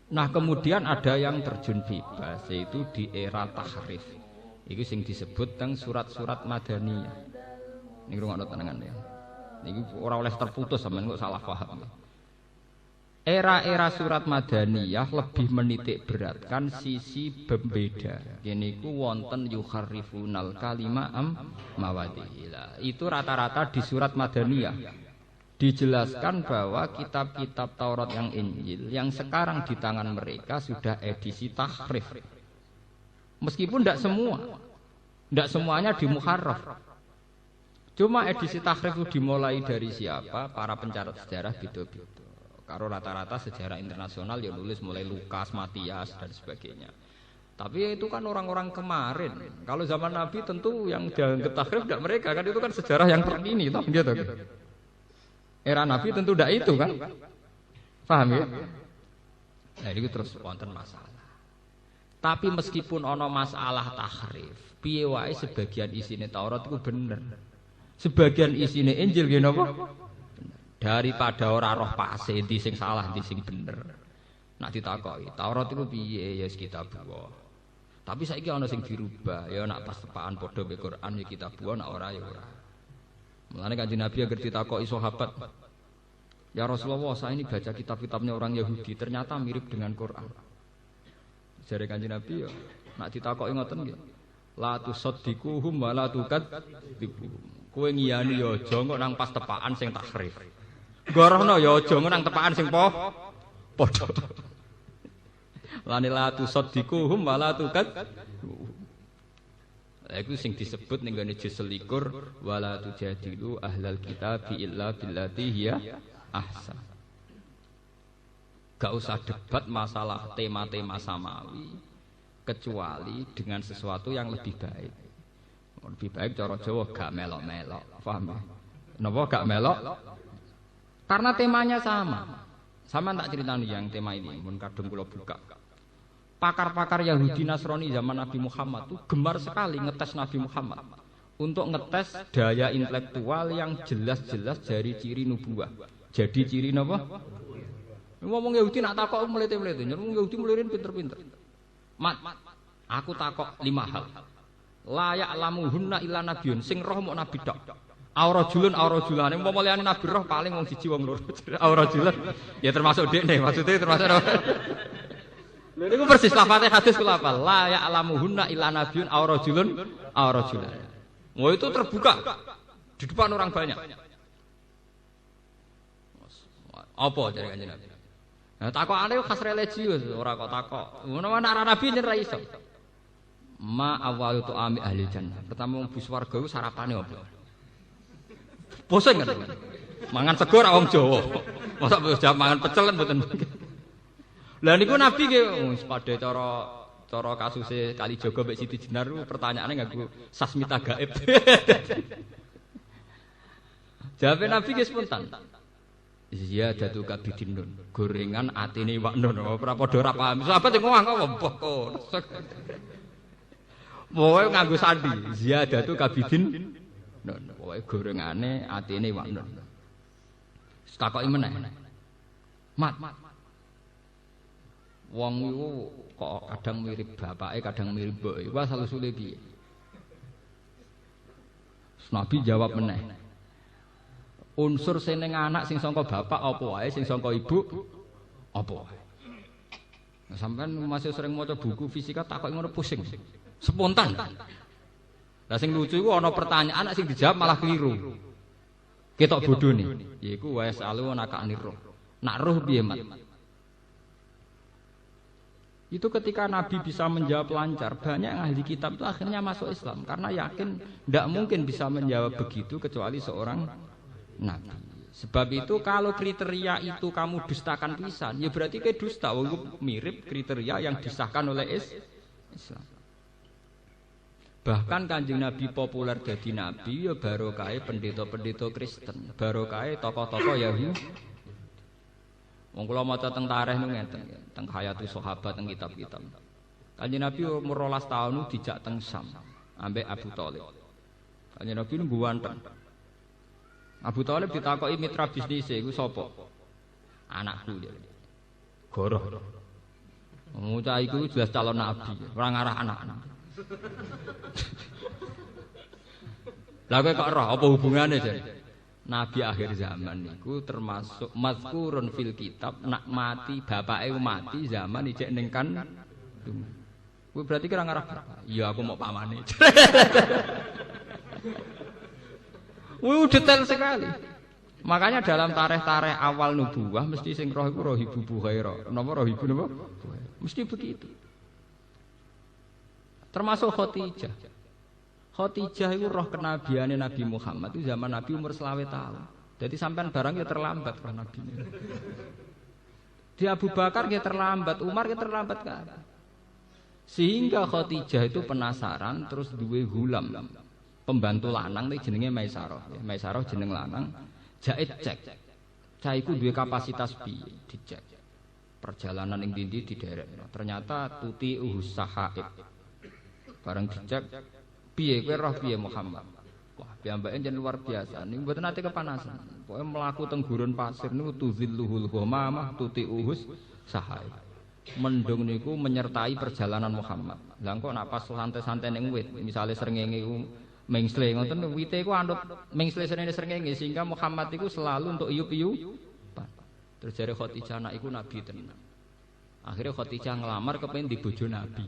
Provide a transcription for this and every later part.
Nah kemudian ada yang terjun bebas, yaitu di era tahrif. Itu sing disebut teng surat-surat Madaniyah. Ini rungokno tenangan ya. Ini orang oleh terputus sampean kok salah paham. Era-era surat Madaniyah lebih menitik beratkan sisi pembeda. Kene iku wonten yukharrifunal kalima mawadihila. Itu rata-rata di surat Madaniyah. Dijelaskan bahwa kitab-kitab Taurat yang Injil yang sekarang di tangan mereka sudah edisi tahrif. Meskipun tidak semuanya dimuharraf. Cuma edisi tahrif itu dimulai dari siapa? Para pencatat sejarah gitu-gitu. Karena rata-rata sejarah internasional yang nulis mulai Lukas, Matias dan sebagainya. Tapi itu kan orang-orang kemarin. Kalau zaman Nabi tentu yang dianggap tahrif tidak mereka kan, itu kan sejarah yang terkini toh gitu. Era Nabi tentu tidak itu kan. Paham ya? Nah ini terus wonten masalah. Tapi meskipun ono masalah tahrif, piye wae sebagian isine Taurat itu bener. Sebagian isine Injil nggih napa? Daripada ora roh pase ndi sing salah ndi sing bener. Nak ditakoki, Taurat itu piye ya kitabullah. Tapi saiki ana sing dirubah, ya nak pas tepaan padha mek Quran ya kitabullah, nak ora ya ora. Mulane Kanjeng Nabi agar ditakoki sahabat, "Ya Rasulullah, saya ini baca kitab-kitabnya orang Yahudi, ternyata mirip dengan Quran." Jare Kanjeng Nabi ya, nak ditakoki ngoten nggih. La tusaddiquhum wa la tukadzibuhum. Kowe ngiyani ya aja kok nang pas tepaan sing tahrif. Gorohno ya aja nang tepaan sing padha. Lane la tusaddiquhum wa la tukadzibuhum. Iku sing disebut ning gone juz 21 wala tujadilu ahlal kitab illa billati hiya ahsan. Gak usah debat masalah tema-tema samawi kecuali dengan sesuatu yang lebih baik. Lebih baik cara Jawa gak melok-melok, paham ya? Napa gak melok? Karena temanya sama. Sama tak ceritani yang tema ini, mun kadung kula buka. Pakar-pakar Yahudi Nasrani zaman Nabi Muhammad itu gemar sekali ngetes Nabi Muhammad untuk ngetes daya intelektual yang jelas-jelas dari ciri nubuah. Jadi ciri napa? Ngomong Yahudi nak takok melete-melete, ngomong Yahudi mulirin pinter-pinter. Mat, aku takok 5 hal. La ya'lamuhunna illa nabiyyun, sing roh mok nabi tok. Aurajulun aurajulane, umpama liyane nabi roh paling wong siji wong loro. Aurajulun ya termasuk dekne, maksudnya termasuk lha niku persis lafate hadis kula hafal. La ya'lamuhunna illa nabiyyun aw rajulun aw rajulan. Oh itu terbuka di depan orang banyak. Apa jare Kanjeng Nabi? Nah takokane khas religius, ora kok takok. Ngono anak nabi yen ra iso. Ma awalu tu ami ahli jannah. Pertama wong bus warga iku sarapane apa? Pusing kan? Mangan sego ra wong Jawa. Masa bisa mangan pecel kan mboten. Lah niku Nabi nggih padha cara kasuse Kalijaga mbek Siti Jenar pertanyaane nganggo sasmita gaib. Jawabe Nabi nggih spontan. Ziyadatu kabidin nun. Gorengan atine wak nun. Ora padha ora paham. Sahabat sing ngomong apa kok. Pokoke nganggo sandi. Ziyadatu kabidin nun. Pokoke gorengane atine wak nun. Takoki meneh. Mat. Wong iku kok kadang mirip bapake, kadang mirip mboke. Iku asal-usule piye? Nabi jawab meneh. Unsur sing ning anak sing saka bapak apa wae, sing saka ibu apa wae. Nah, sampean masih sering maca buku fisika takoki ngono pusing. Spontan. Lah sing lucu iku ana pertanyaan sing dijawab malah keliru. Ketok bodhone. Yaiku wa salu anaka nirruh. Nak ruh piye, Mat? Itu ketika Nabi bisa menjawab lancar, banyak ahli kitab itu akhirnya masuk Islam karena yakin tidak mungkin bisa menjawab begitu kecuali seorang Nabi. Sebab itu kalau kriteria itu kamu dustakan pisan, ya berarti kayak dusta. Walaupun mirip kriteria yang disahkan oleh Islam. Bahkan Kanjeng Nabi populer jadi Nabi ya barokahe pendeta-pendeta Kristen, barokahe tokoh-tokoh Yahudi. Wong kula maca teng tarikh niku ngeten, teng Hayatus Sahabat teng kitab-kitab. Kanjeng Nabi umur 12 tahun dijak teng Sam ambek Abu Thalib. Kanjeng Nabi niku ganteng. Abu Thalib ditakoki mitra bisnis iku sapa? anakku dia. Goroh. Cah iku jelas calon nabi, ora ngarah anak-anak. Lah kowe kok roh apa hubungane jan? Nabi akhir zaman niku termasuk mazkurun fil kitab nak mati bapake mati zaman ijek ning kan. Kowe berarti kira ngarah iya aku mau pamane. Wih detail sekali. Makanya dalam tarikh-tarikh awal nubuwah mesti sing roh iku roh ibu Bukhairah. Napa roh ibu napa? Mesti begitu. Termasuk Khadijah. Khadijah itu roh kenabiane Nabi Muhammad itu zaman Nabi umur 20 tahun. Jadi sampean barang ya terlambat roh Nabi. Di Abu Bakar ya terlambat, Umar ya terlambat kan. Sehingga Khadijah itu penasaran terus duwe hulam. Pembantu lanang iki jenenge Maisarah. Maisarah jeneng lanang. Jait cek. Cah iku duwe kapasitas piye? Dicek. Perjalanan ing ndi diderek. Ternyata tuti usahaib. Bareng dicek, piye kowe roh piye Muhammad? Wah, piyambake jen luar biasa. Niku mboten nate kepanasan. Pokoke mlaku teng gurun pasir niku tuzilluhul ghamamah tuti uhus sahaib. Mendung niku menyertai perjalanan Muhammad. Lah kok nak pas santai-santai ning wit, misale srengenge iku mengsle ngoten wite iku anut mengsle srengenge sehingga Muhammad iku selalu untuk iup-iup. Terus jare Khadijah anak iku nabi tenan. Akhirnya Khadijah ngelamar kepengin di bojo nabi.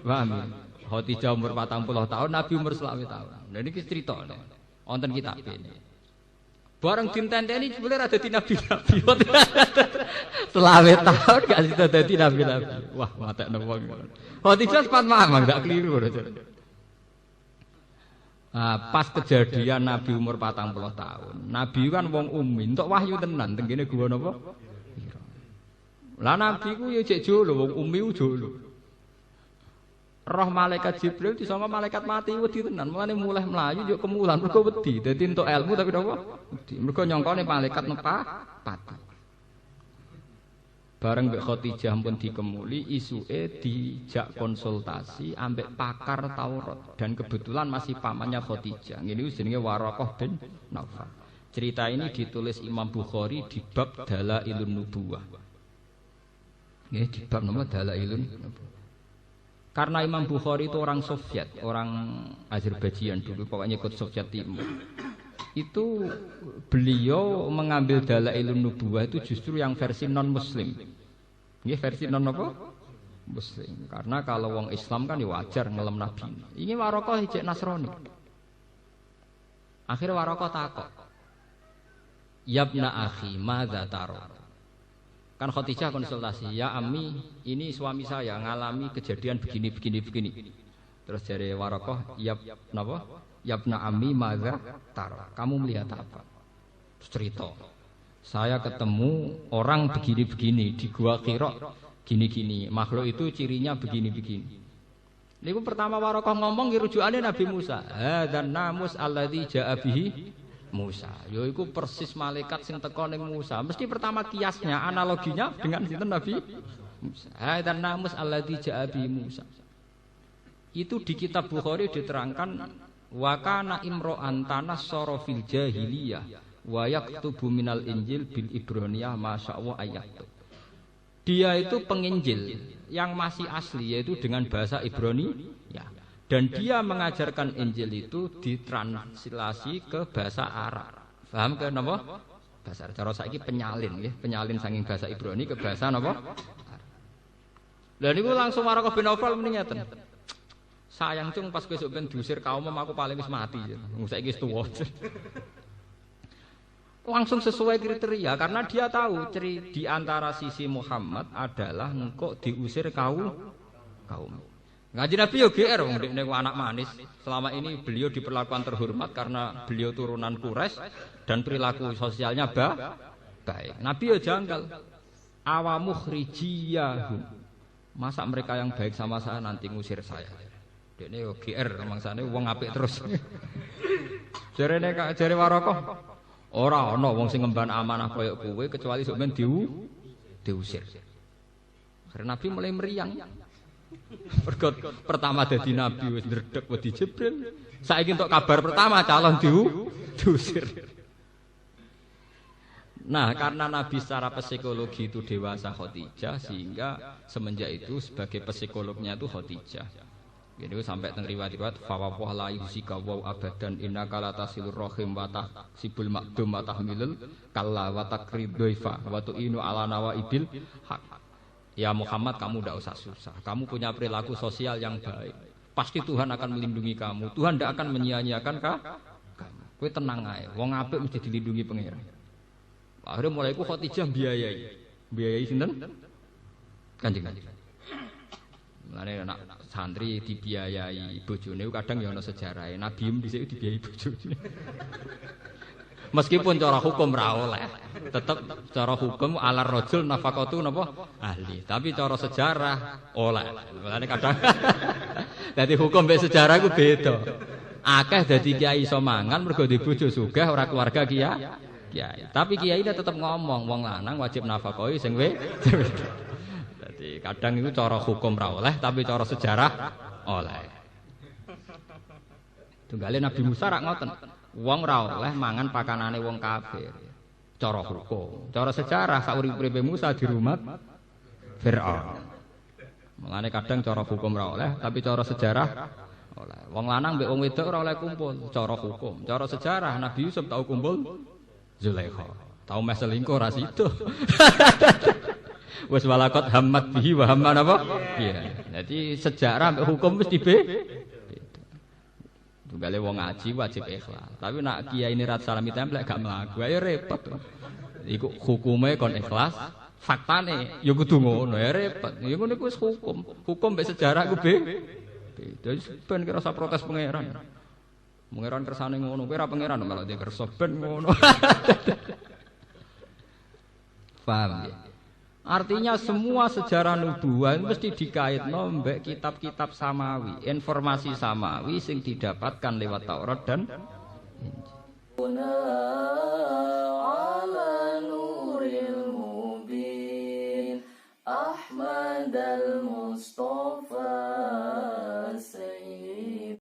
Paham ya? Khadijah umur 40 tahun, Nabi umur 20 tahun. Nah niki crita wonten kitab ini. Bareng dintenteni jebule ra dadi nabi-nabi. 20 tahun gak sida dadi nabi-nabi. Wah, matekno wong. Khadijah sempat mamang gak keliru. Pas kejadian Nabi umur 40 tahun. Nabi kan wong ummi, entuk wahyu tenan teng kene gua napa? Lah Nabi ku ya jek jolo, wong ummi ku jolo. Roh malaikat Jibril disangka malaikat mati wedi tenan. Mulane mulai mlayu yo kemulan mergo wedi. Dadi entuk ilmu tapi napa? Wedi. Mergo nyangkane malaikat pati. Bareng mbek Khadijah pun dikemuli, isuke dijak konsultasi ambek pakar Taurat dan kebetulan masih pamannya Khadijah. Ini jenenge Waraqah bin Naufal. Cerita ini ditulis Imam Bukhari di bab Dalailun Nubuwah. Nggih, di bab nama Dalailun Nubuwah. Karena Imam Bukhari itu orang Soviet, orang Azerbaijan dulu, pokoknya ikut Soviet Timur. Itu beliau mengambil Dalailun Nubuwah itu justru yang versi non Muslim. Ini versi non apa? Muslim. Karena kalau wong Islam kan ya wajar ngelem Nabi. Ini Waraqah hijek Nasrani. Akhirnya Waraqah takok. Yabna akhi madza taro? Kan Khadijah konsultasi, ya Ami, ini suami saya ngalami kejadian begini. Terus dari Waraqah, napa? Yabna Ami madza taro? Kamu melihat apa? Terus cerita. Saya ketemu orang begini di gua Qira gini. Makhluk itu cirinya begini. Niku pertama Waraqah ngomong rujukane Nabi Musa. Hadzan namus alladzi jaa bihi Musa. Yaiku persis malaikat sing teko ning Musa. Mesti pertama kiasnya, analoginya dengan sinten Nabi Musa. Hadzan namus alladzi jaa bihi Musa. Itu di kitab Bukhari diterangkan wa kana imro'an tanassara fil jahiliyah wa yaktubu minal injil bil ibroniyah masyaallah ayaktub. Dia itu penginjil yang masih asli yaitu dengan bahasa Ibrani ya. Dan dia mengajarkan Injil itu ditranslasi ke bahasa Arab. Paham ke napa? Bahasa Arab. Cara saiki penyalin nggih, penyalin saking bahasa Ibrani ke bahasa napa? Lah niku langsung Waraqah bin Naufal muni ngeten. Sayang cung pas besok ben diusir kaum aku paling wis mati. Saiki wis tuwa. Langsung sesuai kriteria karena dia tahu di antara sisi Muhammad adalah engkau diusir kaum. Ngaji Nabi yo GR wong dekne anak manis. Selama ini beliau diperlakukan terhormat karena beliau turunan Quraisy dan perilaku sosialnya baik. Nabi yo janggal. Awamukhrijiyahum. Masa mereka yang baik sama saya nanti ngusir saya. Dekne yo GR mangsane wong apik terus. Jare Waraqah ora ana wong sing ngemban amanah kaya kowe kecuali sok men diusir. Karena Nabi mulai meriang. Pertama dadi nabi wis ndredeg wedi Jibril. Saiki entuk kabar pertama calon diusir. Nah, karena Nabi secara psikologi itu dewasa Khadijah, sehingga semenjak itu sebagai psikolognya itu Khadijah. Jadi sampai teng riwayat-riwayat fawwah la yusika wa abadan innaka la tasilur rahim wa tahsibul maqdum wa tahmilul kalla wa takridaifa wa tu'inu ala nawaibil haq. Ya Muhammad, kamu tidak usah susah. Kamu punya perilaku sosial yang baik. Pasti Tuhan akan melindungi kamu. Tuhan tidak akan menyia-nyiakan kamu. Kowe tenang ae. Wong apik mesti dilindungi pangeran. Akhirnya mulai ku Khadijah biayai sinten? Kanjeng. Mulane anak santri dibiayai bojone kadang ya ana sejarahe. Nabi dhisik dibiayai bojone. Meskipun cara hukum ra oleh, tetep cara hukum ala rajul nafaqatu napa ahli. Tapi cara sejarah oleh. Mulane kadang dadi hukum mek sejarah iku beda. Akeh dadi kiai iso mangan mergo di bojo sugih ora keluarga kiai. Tapi kiai tetep ngomong wong lanang wajib nafaqoi sing wedok. Jadi kadang itu cara hukum ra oleh, tapi cara sejarah oleh. Tunggale Nabi Musa rak ngoten. Wong ra oleh mangan pakanane wong kafir. Cara hukum, cara sejarah saurip-uripe Musa di rumah Firaun. Mulane kadang cara hukum ra oleh, tapi cara sejarah oleh. Wong lanang mbek wong wedok ora oleh kumpul, cara hukum. Cara sejarah Nabi Yusuf tau kumpul Zulaikha. Tau mes selingkuh ra sido. Wes walakot hammat bihi wa hamman apa? Iya. Jadi sejarah mbek hukum mesti beda. Tunggale wong ngaji wajib ikhlas. Tapi nak kiai ini rat salami templek gak mlaku, ayo repot. Iku hukume kon ikhlas, faktane ya kudu ngono, ya repot. Ya ngono iku wis hukum. Hukum mbek sejarah ku beda. Jadi ben kira usah protes pangeran. Pangeran kersane ngono, kowe ora pangeran malah dia kersa ben ngono. Paham ya? Artinya semua sejarah nubuwah mesti dikaitno mbek kitab-kitab samawi, informasi samawi sing didapatkan lewat Taurat dan Injil.